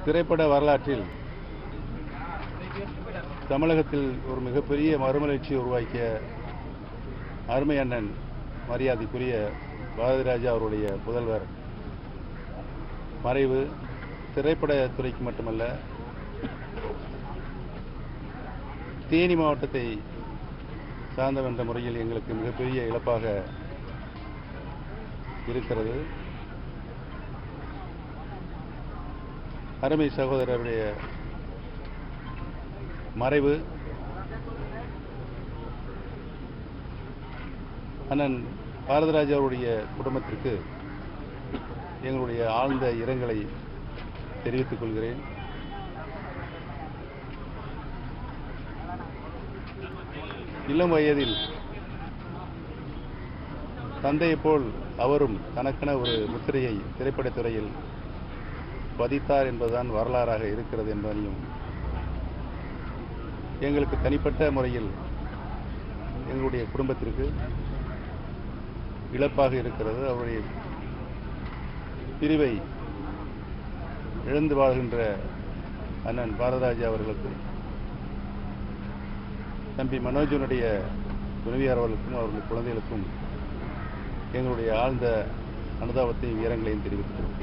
திரைப்பட வரலாற்றில் தமிழகத்தில் ஒரு மிகப்பெரிய மறுமலர்ச்சியை உருவாக்கிய அருமை அண்ணன் மரியாதைக்குரிய பாரதி ராஜா அவருடைய புதல்வர் மறைவு திரைப்பட துறைக்கு மட்டுமல்ல, தேனி மாவட்டத்தை சார்ந்தவென்ற முறையில் எங்களுக்கு மிகப்பெரிய இழப்பாக இருக்கிறது. அருமை சகோதரருடைய மறைவு அண்ணன் பாரதிராஜா அவருடைய குடும்பத்திற்கு எங்களுடைய ஆழ்ந்த இரங்கலை தெரிவித்துக் கொள்கிறேன். இளம் வயதில் தந்தையைப் போல் அவரும் தனக்கென ஒரு முத்திரையை திரைப்படத்துறையில் பதித்தார் என்பதுதான் வரலாறாக இருக்கிறது என்பதையும், எங்களுக்கு தனிப்பட்ட முறையில் எங்களுடைய குடும்பத்திற்கு இழப்பாக இருக்கிறது. அவருடைய பிரிவை இழந்து வாழ்கின்ற அண்ணன் பாரதிராஜா அவர்களுக்கும் தம்பி மனோஜனுடைய துணைவியார் அவர்களுக்கும் அவர்களுடைய குழந்தைகளுக்கும் எங்களுடைய ஆழ்ந்த அனுதாபத்தையும் இரங்கலையும் தெரிவித்துள்ளோம்.